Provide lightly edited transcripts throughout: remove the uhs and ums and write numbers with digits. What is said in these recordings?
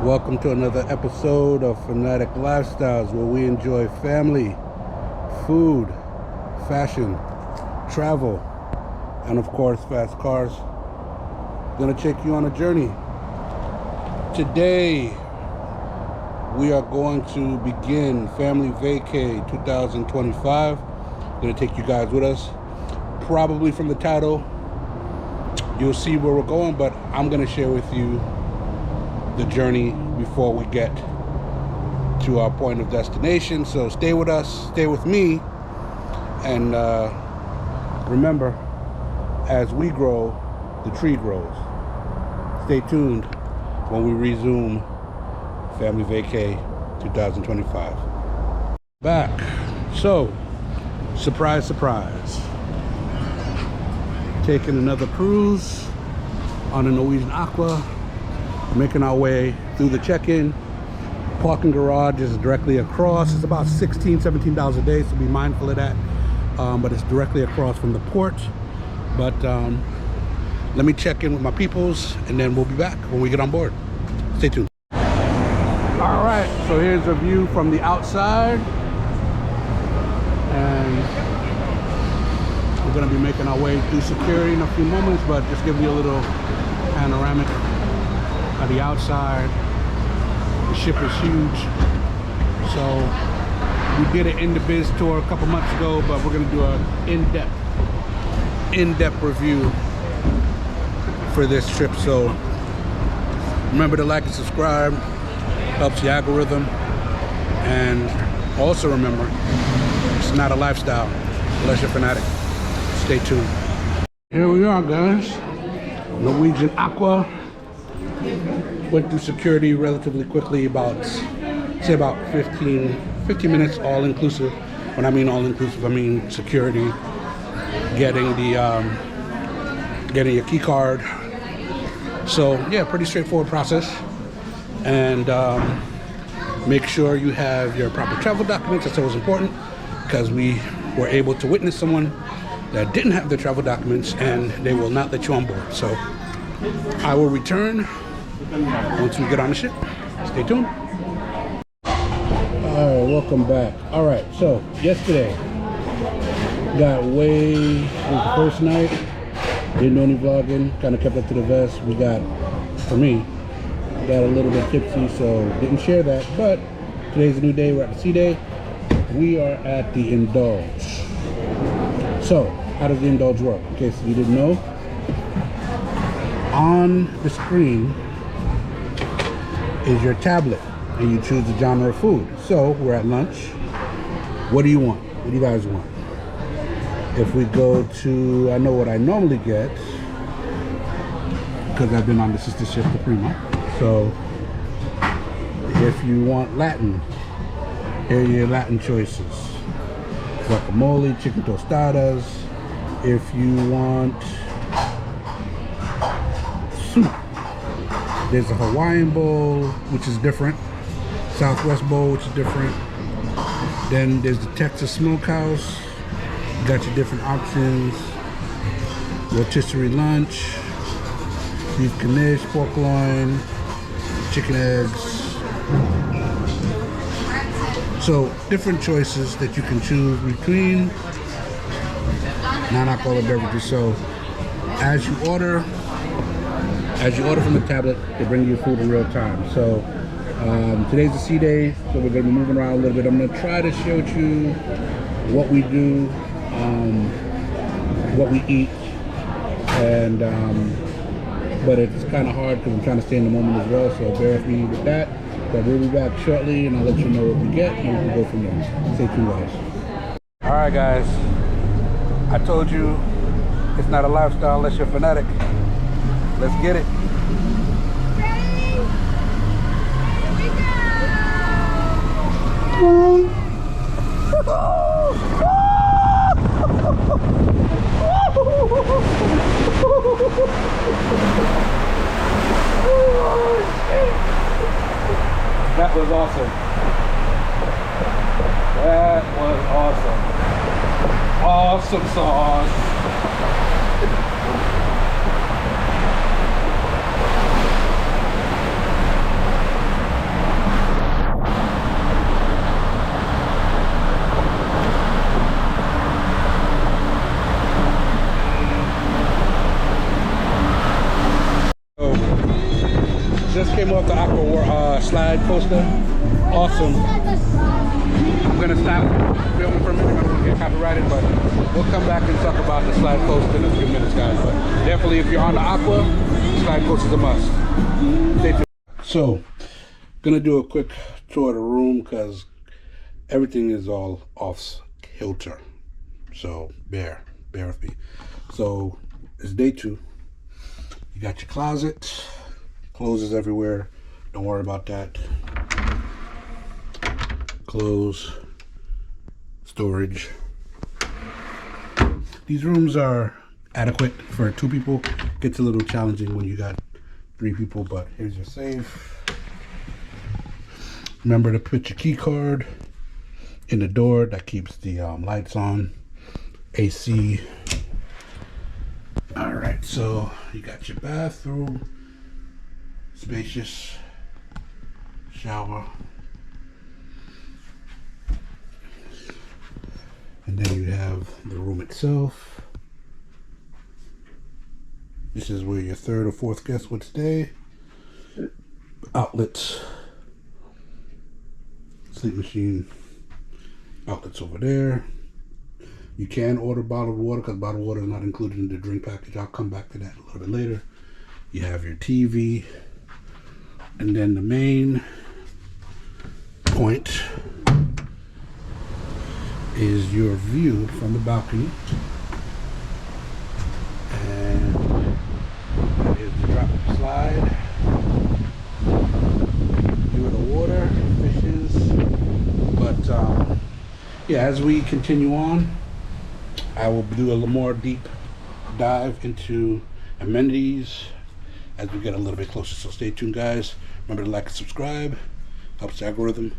Welcome to another episode of Fanatic Lifestyles, where we enjoy family, food, fashion, travel, and of course fast cars. Gonna take you on a journey. Today we are going to begin Family Vacay 2025. Gonna take you guys with us. Probably from the title you'll see where we're going, but I'm gonna share with you the journey before we get to our point of destination. So stay with us, stay with me, and remember, as we grow, the tree grows. Stay tuned when we resume Family Vacay 2025. Back. So, surprise, surprise. Taking another cruise on a Norwegian Aqua. Making our way through the check-in. Parking garage is directly across. It's about $16-17 a day, so be mindful of that. But it's directly across from the port. But let me check in with my peoples, and then we'll be back when we get on board. Stay tuned. All right, so here's a view from the outside, and we're going to be making our way through security in a few moments, but just give you a little panoramic of the outside. The ship is huge, so we did an in the biz tour a couple months ago, but we're going to do an in-depth review for this trip. So remember to like and subscribe, helps the algorithm, and also remember, it's not a lifestyle unless you're fanatic. Stay tuned. Here we are, guys. Norwegian Aqua. Went through security relatively quickly, about 15 minutes, all inclusive. When I mean all inclusive, I mean security, getting your key card. So yeah, pretty straightforward process. And make sure you have your proper travel documents. That's always important, because we were able to witness someone that didn't have their travel documents, and they will not let you on board. So I will return once we get on the ship. Stay tuned. Alright, welcome back. Alright, so yesterday got way, it was the first night, didn't do any vlogging, kind of kept up to the vest. We got, for me, got a little bit tipsy, so didn't share that. But today's a new day. We're at the sea day. We are at the Indulge. So how does the Indulge work? In case you didn't know, on the screen is your tablet, and you choose the genre of food. So we're at lunch. What do you want? What do you guys want? If we go to, I know what I normally get, because I've been on the sister ship, the Prima. So if you want Latin, here are your Latin choices. Guacamole, chicken tostadas. If you want soup, there's a Hawaiian bowl, which is different. Southwest bowl, which is different. Then there's the Texas Smokehouse. You got your different options. Rotisserie lunch, beef knish, pork loin, chicken eggs. So different choices that you can choose between non-alcoholic beverages. So as you order from the tablet, they bring you your food in real time. So today's the sea day, so we're going to be moving around a little bit. I'm going to try to show you what we do, what we eat, and but it's kind of hard because I'm trying to stay in the moment as well, so bear with me with that. But we'll be back shortly, and I'll let you know what we get, and we can go from there. Stay tuned, guys. All right, guys. I told you it's not a lifestyle unless you're fanatic. Let's get it. Ready? Here we go! That was awesome. That was awesome. Awesome sauce. Just came off the Aqua slide coaster. Awesome. I'm gonna stop filming for a minute. I don't want to get copyrighted, but we'll come back and talk about the slide coaster in a few minutes, guys. But definitely, if you're on the Aqua, slide coaster is a must. Stay tuned. So, gonna do a quick tour of the room because everything is all off kilter. So bear with me. So it's day 2. You got your closet, clothes everywhere. Don't worry about that. Clothes, storage. These rooms are adequate for 2 people. Gets a little challenging when you got 3 people, but here's your safe. Remember to put your key card in the door. That keeps the lights on. AC. All right, so you got your bathroom, spacious shower, and then you have the room itself. This is where your 3rd or 4th guest would stay. Outlets, sleep machine, outlets over there. You can order bottled water because bottled water is not included in the drink package. I'll come back to that a little bit later. You have your TV, and then the main point is your view from the balcony. And that is the drop slide. View of the water, fishes. But yeah, as we continue on, I will do a little more deep dive into amenities as we get a little bit closer. So stay tuned, guys. Remember to like and subscribe. Helps the algorithm.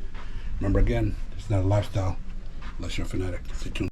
Remember, again, it's not a lifestyle unless you're a fanatic. Stay tuned.